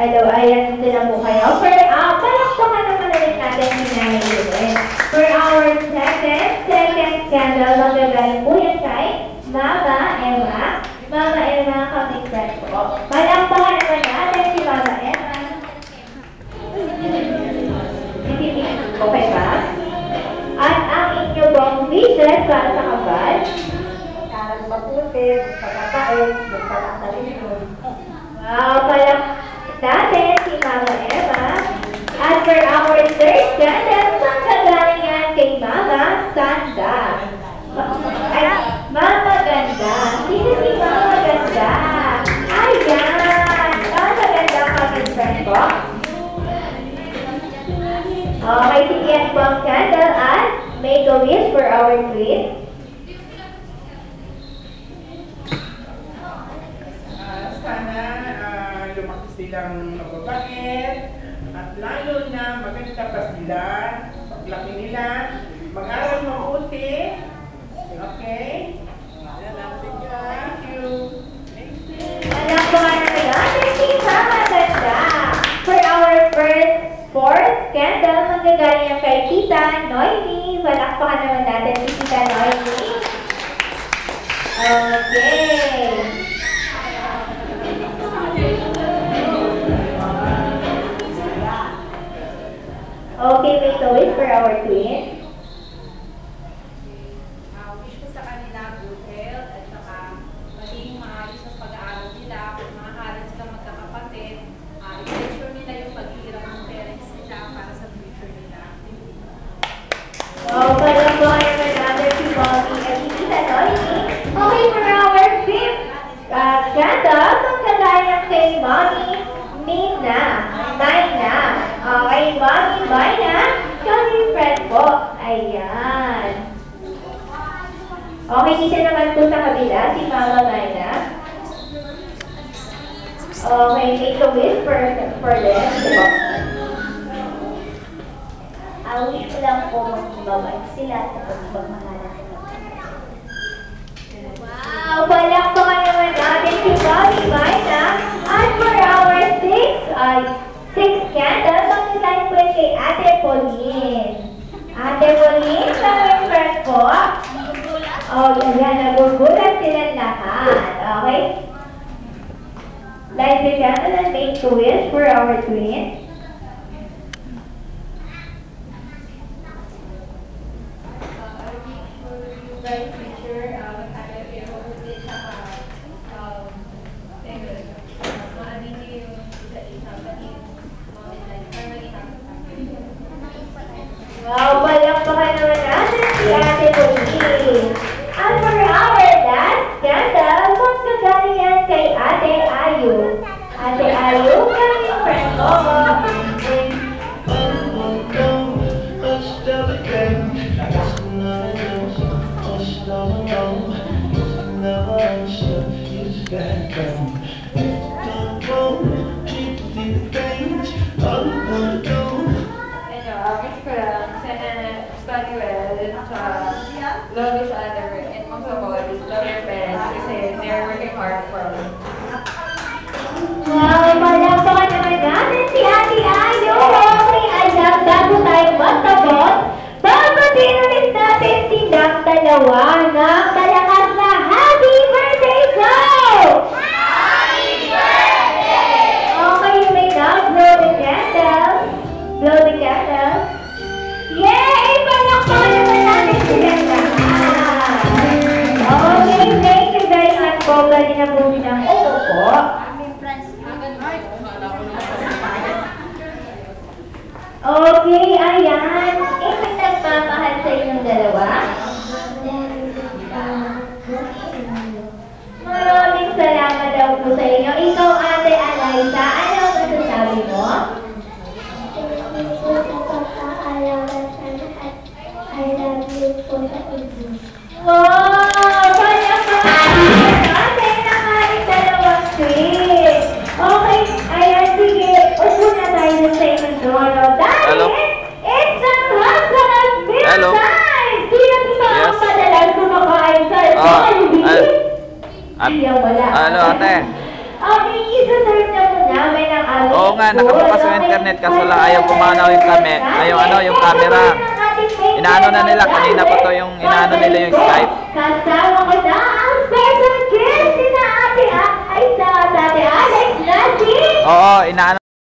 Hello, ayan sila po kayo. Palakpakan naman ulit natin si Nanay Lynn. For our second candle, magagaling po yan kay Mama Emma. Mama Emma, kaming friend po. Palakpakan naman natin si Mama Emma. Okay ba? At ang inyo pong wishes para sa kabal. Karang matulipid, pagkakain, magpalakarin mo. Wow, palakpakan natin si Mama Emma. At for our third candle, magagaling yan kay Mama Sanda. Ay, Mama Ganda. Sino si Mama Ganda? Ayan! Mama Ganda, kapit friend ko. Okay, sige ang pang candle at make a wish for our twin. Sana lumaki silang mababait at lalo na maganda pa sila paglaki nila, mag-aral mabuti. Okay? Thank you. Alam ko nga na natin, Tita, maganda. For our fourth candle, magagaling yan kay Tita Noemi. Palakpakan naman natin si Tita Noemi. Okay. Okay, make a wish for our twin. Wish ko sa kanila good health at saka maging maayos ang pag-aaral nila, makaharap sila magkakapatid, i-ensure nila yung paghihirap ng parents nila para sa future nila. Wow, parang ko kayo natin si Bobby at si Tita Noemi. Okay, for our fifth candle, magkagaya kay Mommy Mina. Okay, Mommy Mina, kami friend po. Ayan. Okay, dito naman po sa kabila, si Mama Mina. Okay, make a wish for them. Wish ko lang po magbabalik sila at magmamahalan sila. Wow, palakpakan naman natin si Bobby Mina. At for our sixth candle, magkakain po kay Ate Pauline. Ate Pauline, kami friend po. Oh, yan, nagugulat sila lahat. Okay? Light the candle and make a wish for our twin. Bright future, mag-aral kayo mabuti, saka maanini yung isa-isa, maging maging Wow, palakpakan naman natin si Ate Pauline. At for our last candle, magkagaling yan kay Ate Ayu. Ate Ayu, kami friend ko. wish ko lang, sana study well, love each other, and most of all, love your parents kasi they're working hard for us. Wow, palakpakan naman natin si Ate Ayu. Okay, alam, bago tayo magtapos, babatiin ulit natin silang dalawa ng malakas na Happy Birthday Go! Happy Birthday! Okay, you may now blow the candles. Blow the candles. Yay! Palakpakan naman natin silang lahat. Okay, thank you very much po. Galing na po ng upo po. Okay, ayan. May nagmamahal sa inyong dalawa. Maraming salamat daw po sa inyo. Ikaw, Ate Eliza, ano ang masasabi mo? I love you po sa inyo. Wow! Palakpakan natin ang ating dalawang twins. Okay, ayan, sige. Upo na tayo sa inyong dulo. Hello? It's a husband meal Hello? time! Sino dito ang Yes. madalas kumakain sa Iyan wala. Ano, ate? Okay, isa-serve na mo namin ang aming Oo nga, nakabukas yung internet kaso lang ayaw pumanaw yung yung camera. Inaano na nila, kanina pa to yung inaano nila yung Skype. Kasama ko na ang special guest na Ate Aiza at Ate Alex na si... Oo, inaano